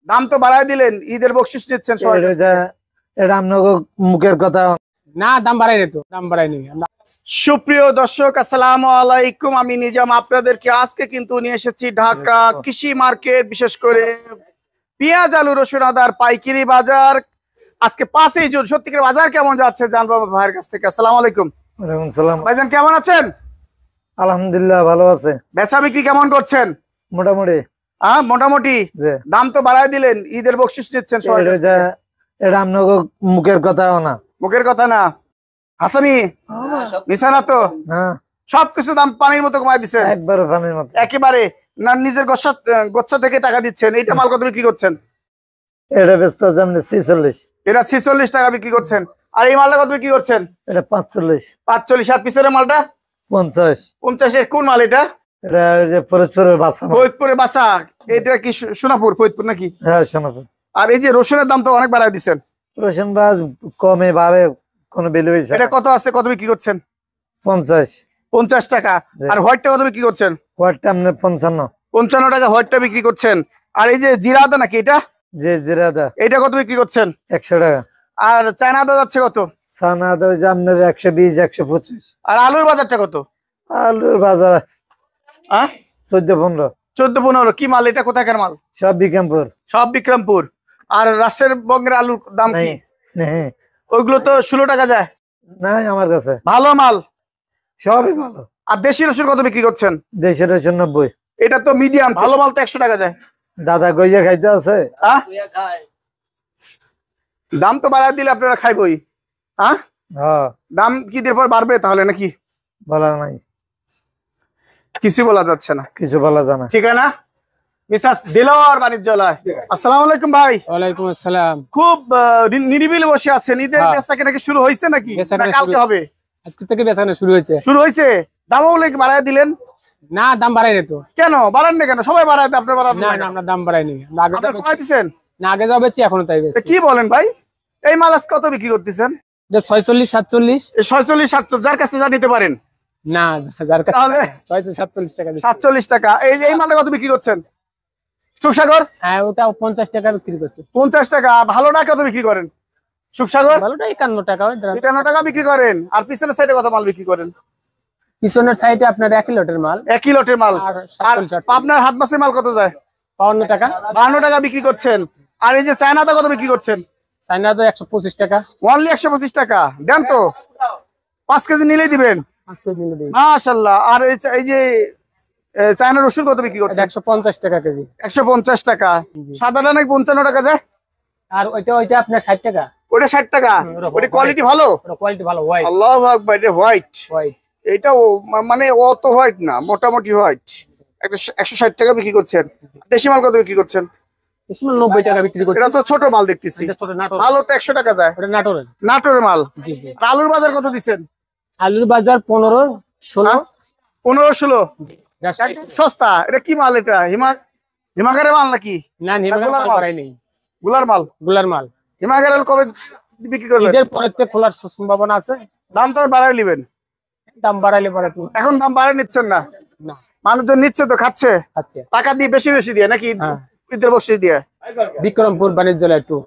দাম তো বাড়ায় দিলেন, ঈদের বকশিস নিচ্ছেন সবাই। এটা আপনাকে মুখের কথা না, দাম বাড়াই তো, দাম বাড়াইনি। সুপ্রিয় দর্শক, আসসালামু আলাইকুম। আমি নিজাম আপনাদেরকে আজকে কিন্তু নিয়ে এসেছি ঢাকা কৃষি মার্কেট, বিশেষ করে পেঁয়াজ, আলু, রসুন, আদার পাইকারি বাজার। আজকে 5ই জুন। সত্যিকার বাজার কেমন যাচ্ছে জানবো ভাইয়ের কাছ থেকে। আসসালামু আলাইকুম। ওয়ালাইকুম সালাম। ভাইজান কেমন আছেন? আলহামদুলিল্লাহ ভালো আছে। বেচা বিক্রি কেমন করছেন? মোটামুটি। মোটামুটি। দাম তো বাড়ায় দিলেন, ঈদের বকশিস নিচ্ছেন সবাই। এটা আপনাকে মুখের কথা না, মুখের কথা না হাসানি, মিশা না তো। সবকিছু দাম পানির মতো কমায় দিচ্ছেন একবারে পানির মতো, একেবারে। না নিজের গোচ্ছা থেকে টাকা দিচ্ছেন। এইটা মাল কত বিক্রি করছেন? এটা বেচতে আছে আপনি 46। এটা 46 টাকা বিক্রি করছেন। আর এই মালটা কত বিক্রি করছেন? এটা 45। 45। আর পিছনের মালটা 50। 50। কোন মাল এটা? এটা ফরিদপুরের বাসা। ফরিদপুরের বাসা। এটা কি সোনাপুর ফরিদপুর নাকি? হ্যাঁ সোনাপুর। আর এই যে রসুনের দাম তো অনেক বাড়ায় দিচ্ছেন। রসুন বাজ কমে বাড়ে কোনো ভ্যালু হইছে। এটা কত আছে, কত বিক্রি করছেন? 50। 50 টাকা। আর হোয়াইটটা কত বিক্রি করছেন? হোয়াইটটা আপনি 55। 55 টাকা হোয়াইটটা বিক্রি করছেন। আর এই যে জিরা আদা নাকি এটা? যে জিরা আদা এটা কত বিক্রি করছেন? 100 টাকা। আর চায়না আদা যাচ্ছে কত? চায়না আদা হচ্ছে আপনার 120 125। আর আলুর বাজারটা কত? আলুর বাজার 14-15। 14-15। কি মাল এটা? কোথাকার মাল? সব বিক্রমপুর। সব বিক্রমপুর। আর রাজশাহীর বঙ্গের আলুর দাম কি? ওইগুলো তো 16 টাকা যায়। নাই আমার কাছে ভালো মাল, সবই ভালো। আর দেশি রসুন কত বিক্রি করছেন? দেশি রসুন 90। এটা তো মিডিয়াম। ভালো মাল তো 100 টাকা যায়। দাদা গইয়া খাইতে আছে। দাম তো বাড়ায় দিলে আপনারা খাইবই। দাম কি এর পর বাড়বে তাহলে নাকি? বলা নাই, কিছু বলা যাচ্ছে না। কিছু বলা যায় না। ঠিক আছে না? মিসাস দিলওয়ার বাণিজ্যালয়। আসসালামু আলাইকুম ভাই। ওয়ালাইকুম আসসালাম। খুব নিরিবিলি বসে আছেন। ঈদের বেচাকেনা নাকি শুরু হয়েছে নাকি? কালকে হবে? আজকে থেকে বেচাকেনা শুরু হয়েছে। শুরু হয়েছে। দামও কি বাড়ায় দিলেন? না, দাম বাড়াইনি তো। কেন বাড়ান না? কেন সবাই বাড়ায়, আপনি বাড়ান না? না, আমরা দাম বাড়াইনি। আগে তো কমাইতেছেন না, আগে যাও বেচছি, এখনো তাই বেচছি। কি বলেন ভাই? এই মাল আজকে কত বিক্রি করতেছেন? 46 47। 46 47। যার কাছে যা নিতে পারেন। না, যার কাছে 47 টাকা। 47 টাকা। এই মালটা কত বিক্রি করছেন? সুখসাগর? হ্যাঁ, ওটা 50 টাকা বিক্রি করছে। 50 টাকা। ভালোটা কত বিক্রি করেন? সুখসাগর ভালোটা 51 টাকা। 51 টাকা বিক্রি করেন। আর পিছনের সাইডে কত মাল বিক্রি করেন? পিছনের সাইডে আপনার 1 লটের মাল। 1 লটের মাল। আর আপনার হাত মাসের মাল কত যায়? 52 টাকা। 52 টাকা বিক্রি করছেন। আর এই যে চায়নাটা কত বিক্রি করছেন? চায়না তো 125 টাকা। অনলি 125 টাকা। দেন তো, 5 কেজি নিলেই দিবেন। 5 কেজি নিলে দিই। মাশাআল্লাহ। আর এই যে চায়না রসুন কত বিক্রি করছেন? 150 টাকা কেজি। 150 টাকা। সাদাটা নাকি 55 টাকা যায়। আর ওইটা আপনার 60 টাকা। ওটা 60 টাকা। ওটা কোয়ালিটি ভালো? ওটা কোয়ালিটি ভালো, হোয়াইট। আল্লাহু আকবার। এটা হোয়াইট। হোয়াইট। এটাও মানে অত হোয়াইট না, মোটামুটি হোয়াইট। একটা 160 টাকা বিক্রি করছেন। দেশি মাল কত বিক্রি করছেন? দেশি মাল 90 টাকা বিক্রি করছি। এটা তো ছোট মাল দেখতেছি। এটা ছোট নাটোর। ভালো তো 100 টাকা যায়। এটা নাটোরের। নাটোরের মাল। জি জি। আলুর বাজার কত দিবেন? আলুর বাজার 15 16। 15 16। একদম সস্তা। এটা কি মাল? এটা হিমাগারের মাল নাকি? না, হিমাগারের মাল করাই নেই। গুলার মাল। গুলার মাল। হিমাগারের কবে বিক্রি করবেন? ঈদের পরের থেকে খোলার সম্ভাবনা আছে। দাম তো বাড়াই নেবেন। দাম বাড়াইলে পরে তো। এখন দাম বাড়াই নিচ্ছেন না? না। মানুষজন নিচ্ছে তো, খাচ্ছে। আচ্ছা। টাকা দিয়ে বেশি বেশি দিয়ে নাকি? ঈদের বকশিশ দিয়ে। বিক্রমপুর বাণিজ্যালয় 2।